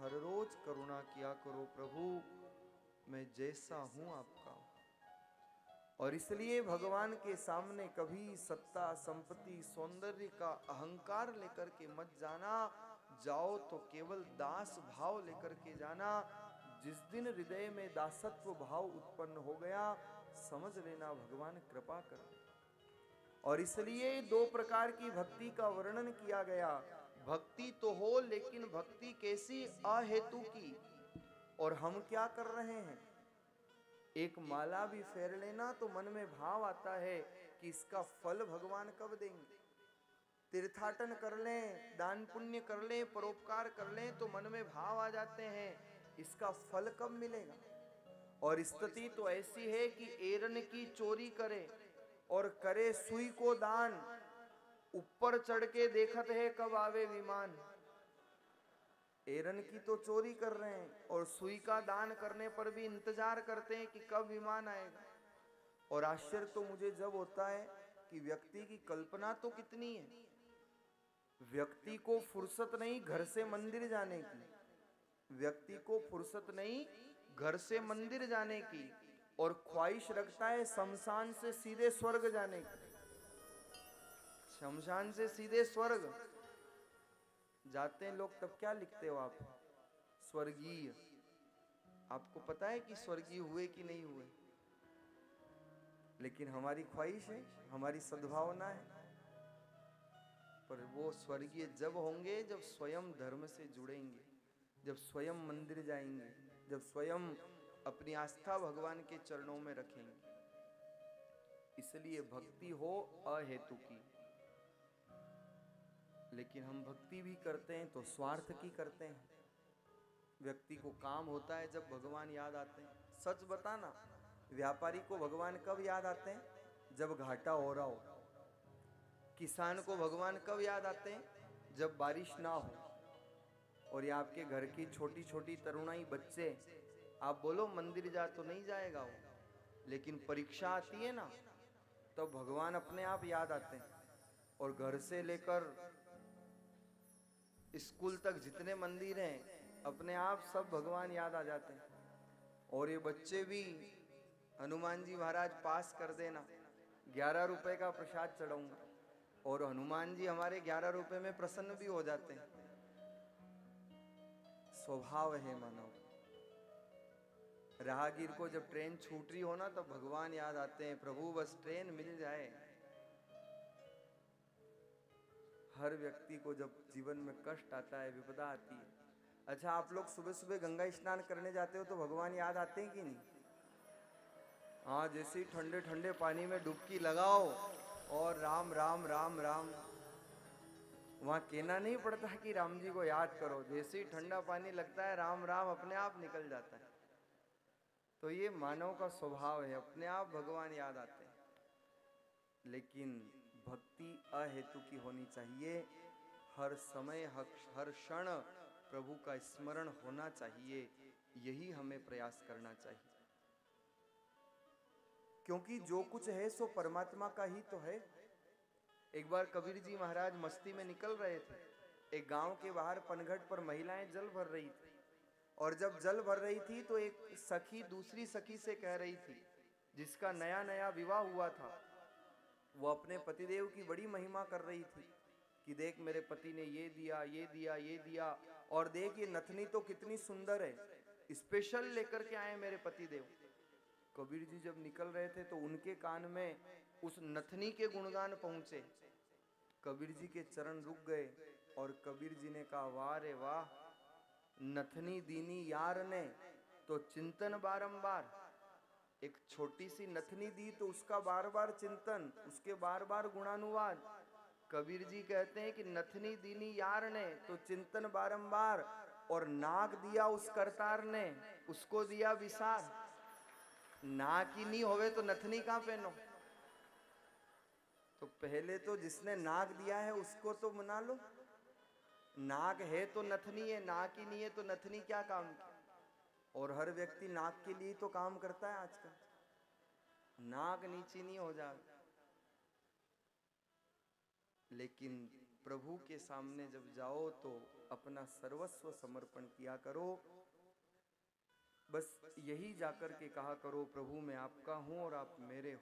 हर रोज करुणा किया करो प्रभु, मैं जैसा हूं आपका। और इसलिए भगवान के सामने कभी सत्ता, संपत्ति, सौंदर्य का अहंकार लेकर के मत जाना। जाओ तो केवल दास भाव लेकर के जाना। जिस दिन हृदय में दासत्व भाव उत्पन्न हो गया, समझ लेना भगवान कृपा कर। और इसलिए दो प्रकार की भक्ति का वर्णन किया गया। भक्ति तो हो, लेकिन भक्ति कैसी? अहेतु की। और हम क्या कर रहे हैं? एक माला भी फेर लेना तो मन में भाव आता है कि इसका फल भगवान कब देंगे। तीर्थाटन कर लें, दान पुण्य कर लें, परोपकार कर लें तो मन में भाव आ जाते हैं, इसका फल कब मिलेगा। और स्थिति तो ऐसी है कि एरन की चोरी करे और करे सुई को दान, ऊपर चढ़ के देखत है कब आवे विमान। एरन की तो चोरी कर रहे हैं और सुई का दान करने पर भी इंतजार करते हैं कि कब विमान आएगा। और आश्चर्य तो मुझे जब होता है कि व्यक्ति की कल्पना तो कितनी है। व्यक्ति को फुर्सत नहीं घर से मंदिर जाने की, व्यक्ति को फुर्सत नहीं घर से मंदिर जाने की, और ख्वाहिश रखता है शमशान से सीधे स्वर्ग जाने की। शमशान से सीधे स्वर्ग जाते हैं लोग, तब क्या लिखते हो आप? स्वर्गीय। आपको पता है कि स्वर्गीय हुए कि नहीं हुए? लेकिन हमारी ख्वाहिश है, हमारी सद्भावना है। पर वो स्वर्गीय जब होंगे जब स्वयं धर्म से जुड़ेंगे, जब स्वयं मंदिर जाएंगे, जब स्वयं अपनी आस्था भगवान के चरणों में रखेंगे। इसलिए भक्ति हो अहेतु की। लेकिन हम भक्ति भी करते हैं तो स्वार्थ की करते हैं। व्यक्ति को काम होता है जब भगवान याद आते हैं। सच बताना, व्यापारी को भगवान कब याद आते हैं? जब घाटा हो रहा हो। किसान को भगवान कब याद आते हैं? जब बारिश ना हो। और ये आपके घर की छोटी छोटी तरुणाई बच्चे, आप बोलो मंदिर जा तो नहीं जाएगा वो, लेकिन परीक्षा आती है ना, तो भगवान अपने आप याद आते हैं। और घर से लेकर स्कूल तक जितने मंदिर हैं, अपने आप सब भगवान याद आ जाते हैं। और ये बच्चे भी, हनुमान जी महाराज पास कर देना, 11 रुपए का प्रसाद चढ़ाऊंगा, और हनुमान जी हमारे 11 रुपए में प्रसन्न भी हो जाते हैं। स्वभाव है मानव। राहगीर को जब ट्रेन छूट रही हो ना, तब भगवान याद आते हैं, प्रभु बस ट्रेन मिल जाए। हर व्यक्ति को जब जीवन में कष्ट आता है, विपदा आती है। अच्छा, आप लोग सुबह सुबह गंगा स्नान करने जाते हो तो भगवान याद आते हैं कि नहीं? हाँ, जैसे ही ठंडे ठंडे पानी में डुबकी लगाओ और राम राम राम राम, वहां कहना नहीं पड़ता कि राम जी को याद करो। जैसे ही ठंडा पानी लगता है, राम राम अपने आप निकल जाता है। तो ये मानव का स्वभाव है, अपने आप भगवान याद आते हैं। लेकिन भक्ति अहेतु की होनी चाहिए। हर समय हर क्षण प्रभु का स्मरण होना चाहिए। यही हमें प्रयास करना चाहिए, क्योंकि जो कुछ है सो परमात्मा का ही तो है। एक बार कबीर जी महाराज मस्ती में निकल रहे थे। एक गांव के बाहर पनघट पर महिलाएं जल भर रही थी, और जब जल भर रही थी तो एक सखी दूसरी सखी से कह रही थी, जिसका नया नया विवाह हुआ था, वो अपने पतिदेव की बड़ी महिमा कर रही थी कि देख मेरे पति ने ये दिया, ये दिया, ये दिया, और देख ये नथनी तो कितनी सुंदर है, स्पेशल लेकर के आए मेरे पतिदेव। कबीर जी जब निकल रहे थे तो उनके कान में उस नथनी के गुणगान पहुंचे। कबीर जी के चरण रुक गए और कबीर जी ने कहा, वाह रे वाह, नथनी दीनी यार ने तो चिंतन बारंबार। एक छोटी सी नथनी दी तो उसका बार बार चिंतन, उसके बार बार गुणानुवाद। कबीर जी कहते हैं कि नथनी दीनी यार ने तो चिंतन बारंबार, और नाक दिया उस करतार ने, उसको दिया विसार। नाक ही नहीं होवे तो नथनी कहां पहनो? तो पहले तो जिसने नाक दिया है उसको तो मना लो। नाक है तो नथनी है, नाक ही नहीं है तो नथनी क्या काम की? और हर व्यक्ति नाक के लिए तो काम करता है आजकल। नाक नीची नहीं हो जाए, लेकिन प्रभु के सामने जब जाओ तो अपना सर्वस्व समर्पण किया करो। बस यही जाकर के कहा करो, प्रभु मैं आपका हूं और आप मेरे हो।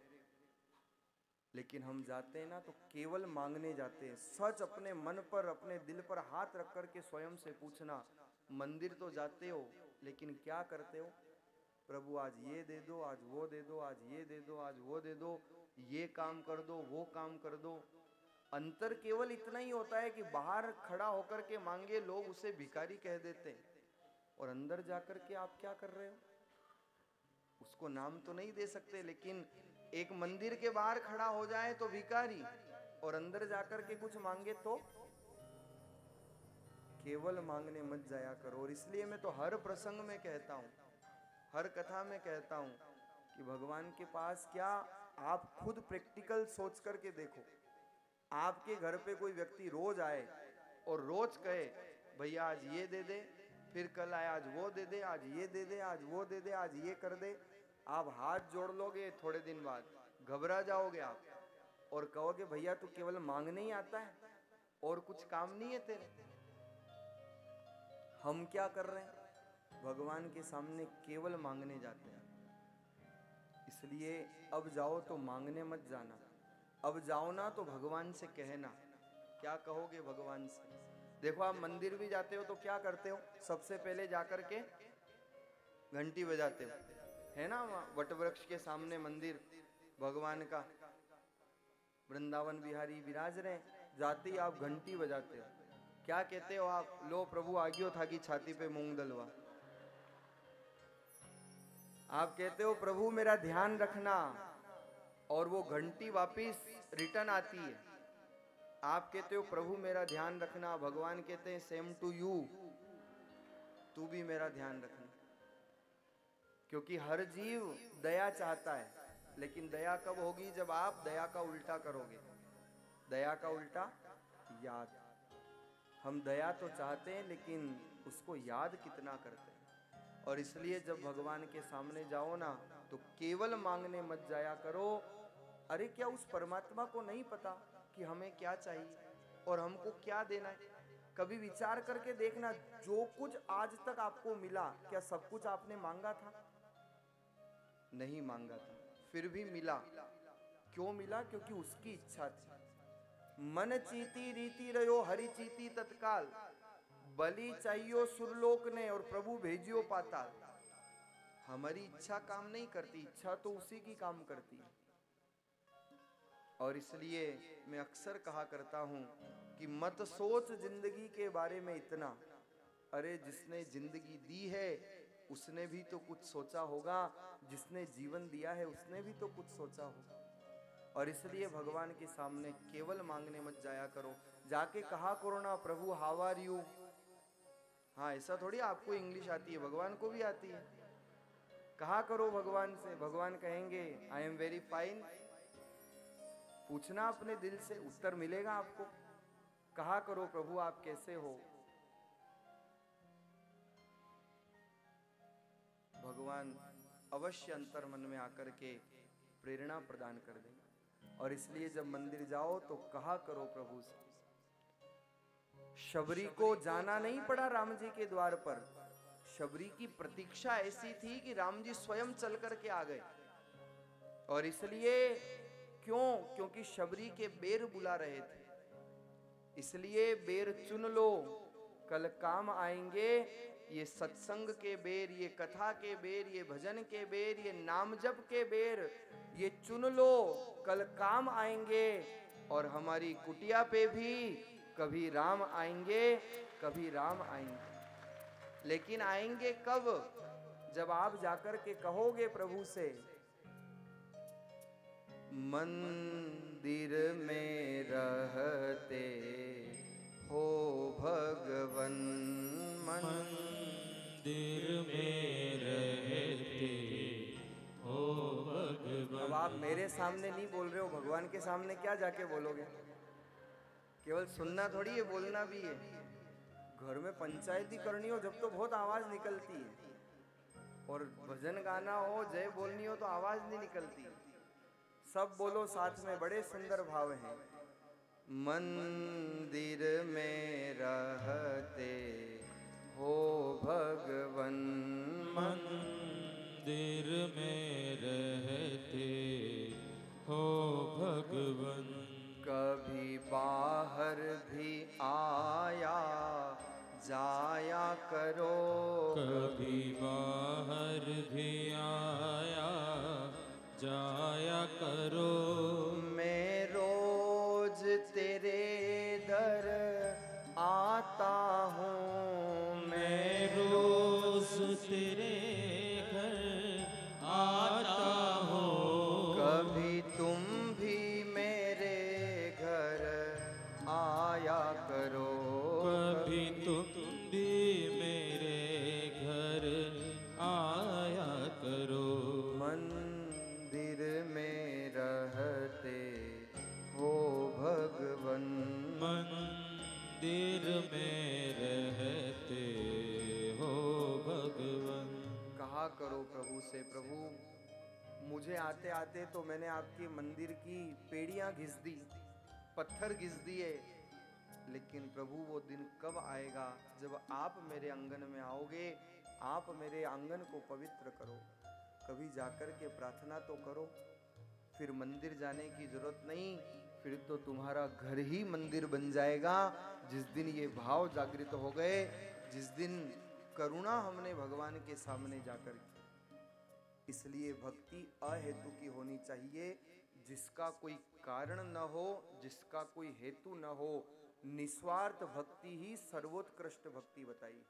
लेकिन हम जाते हैं ना तो केवल मांगने जाते हैं। सच अपने मन पर, अपने दिल पर हाथ रख करके स्वयं से पूछना, मंदिर तो जाते हो लेकिन क्या करते हो? प्रभु आज ये दे दो, आज वो दे दो, आज ये दे दो, आज वो दे दो, ये काम कर दो, वो काम कर दो। अंतर केवल इतना ही होता है कि बाहर खड़ा होकर के मांगे लोग उसे भिखारी कह देते हैं, और अंदर जाकर के आप क्या कर रहे हो? उसको नाम तो नहीं दे सकते, लेकिन एक मंदिर के बाहर खड़ा हो जाए तो भिखारी, और अंदर जाकर के कुछ मांगे तो केवल मांगने मत जाया करो। और इसलिए मैं तो हर प्रसंग में कहता हूं, हर कथा में कहता हूं कि भगवान के पास क्या, आप खुद प्रैक्टिकल सोच करके देखो। आपके घर पे कोई व्यक्ति रोज आए और रोज कहे भैया आज ये दे दे, फिर कल आए आज वो दे दे, आज ये दे दे, आज वो दे दे, आज ये कर दे। आप हाथ जोड़ लोगे, थोड़े दिन बाद घबरा जाओगे आप और कहोगे भैया तू केवल मांगने ही आता है और कुछ काम नहीं है तेरे। हम क्या कर रहे हैं? भगवान के सामने केवल मांगने जाते हैं। इसलिए अब जाओ तो मांगने मत जाना। अब जाओ ना तो भगवान से कहना। क्या कहोगे भगवान से? देखो आप मंदिर भी जाते हो तो क्या करते हो? सबसे पहले जाकर के घंटी बजाते हो, है ना? वट वृक्ष के सामने मंदिर भगवान का, वृंदावन बिहारी विराज रहे, जाते ही आप घंटी बजाते हो। क्या कहते हो आप? लो प्रभु आ गयो था कि छाती पे मूंग दलवा। आप कहते हो प्रभु मेरा ध्यान रखना, और वो घंटी वापिस रिटर्न आती है। आप कहते हो प्रभु मेरा ध्यान रखना, भगवान कहते हैं सेम टू यू, तू भी मेरा ध्यान रखना। क्योंकि हर जीव दया चाहता है, लेकिन दया कब होगी? जब आप दया का उल्टा करोगे। दया का उल्टा याद। हम दया तो चाहते हैं लेकिन उसको याद कितना करते हैं। और इसलिए जब भगवान के सामने जाओ ना तो केवल मांगने मत जाया करो। अरे क्या उस परमात्मा को नहीं पता कि हमें क्या चाहिए और हमको क्या देना है? कभी विचार करके देखना, जो कुछ आज तक आपको मिला, क्या सब कुछ आपने मांगा था? नहीं मांगा था, फिर भी मिला। क्यों मिला? क्योंकि उसकी इच्छा थी। मन चीती रीति रहो हरि चीती तत्काल, बलि चाहियो सुरलोक ने और प्रभु भेजियो पाताल। हमारी इच्छा काम नहीं करती, इच्छा तो उसी की काम करती है। और इसलिए मैं अक्सर कहा करता हूं कि मत सोच जिंदगी के बारे में इतना। अरे जिसने जिंदगी दी है उसने भी तो कुछ सोचा होगा, जिसने जीवन दिया है उसने भी तो कुछ सोचा होगा। और इसलिए भगवान के सामने केवल मांगने मत जाया करो। जाके कहा करो ना प्रभु हाउ आर यू। हाँ, ऐसा थोड़ी आपको इंग्लिश आती है, भगवान को भी आती है। कहा करो भगवान से, भगवान कहेंगे आई एम वेरी फाइन। पूछना अपने दिल से, उत्तर मिलेगा आपको। कहा करो प्रभु आप कैसे हो। भगवान अवश्य अंतर मन में आकर के प्रेरणा प्रदान कर देंगे। और इसलिए जब मंदिर जाओ तो कहा करो प्रभु से। शबरी को जाना नहीं पड़ा राम जी के द्वार पर। शबरी की प्रतीक्षा ऐसी थी कि राम जी स्वयं चल करके आ गए। और इसलिए क्यों? क्योंकि शबरी के बेर बुला रहे थे। इसलिए बेर चुन लो, कल काम आएंगे। ये सत्संग के बेर, ये कथा के बेर, ये भजन के बेर, ये नाम जप के बेर, ये चुन लो, कल काम आएंगे। और हमारी कुटिया पे भी कभी राम आएंगे, कभी राम आएंगे। लेकिन आएंगे कब? जब आप जाकर के कहोगे प्रभु से, मंदिर में रहते हो भगवन, मंदिर में रहते हो भगवन। अब आप मेरे सामने नहीं बोल रहे हो, भगवान के सामने क्या जाके बोलोगे? केवल सुनना थोड़ी है, बोलना भी है। घर में पंचायती करनी हो जब तो बहुत आवाज निकलती है, और भजन गाना हो, जय बोलनी हो तो आवाज नहीं निकलती। सब बोलो साथ में, बड़े सुंदर भाव हैं। मंदिर में रहते हो भगवन। मंदिर में रहते हो भगवन। कभी बाहर भी आया जाया करो। कभी बाहर भी आया जाया करो। मैं रोज तेरे दर आता हूँ। मैं रोज तेरे घर आता हूँ। कभी तुम भी मेरे घर आया करो। कभी तुम भी मेरे घर आया करो। मंदिर में रहते हो भगवन। मंदिर में रहते हो भगवन। कहा करो प्रभु से, प्रभु मुझे आते आते तो मैंने आपके मंदिर की पेड़ियां घिस दी, पत्थर घिस दिए, लेकिन प्रभु वो दिन कब आएगा जब आप मेरे आंगन में आओगे, आप मेरे आंगन को पवित्र करो। कभी जाकर के प्रार्थना तो करो, फिर मंदिर जाने की जरूरत नहीं, फिर तो तुम्हारा घर ही मंदिर बन जाएगा। जिस दिन ये भाव जागृत हो गए, जिस दिन करुणा हमने भगवान के सामने जाकर की। इसलिए भक्ति अहेतु की होनी चाहिए, जिसका कोई कारण न हो, जिसका कोई हेतु न हो। निस्वार्थ भक्ति ही सर्वोत्कृष्ट भक्ति बताई।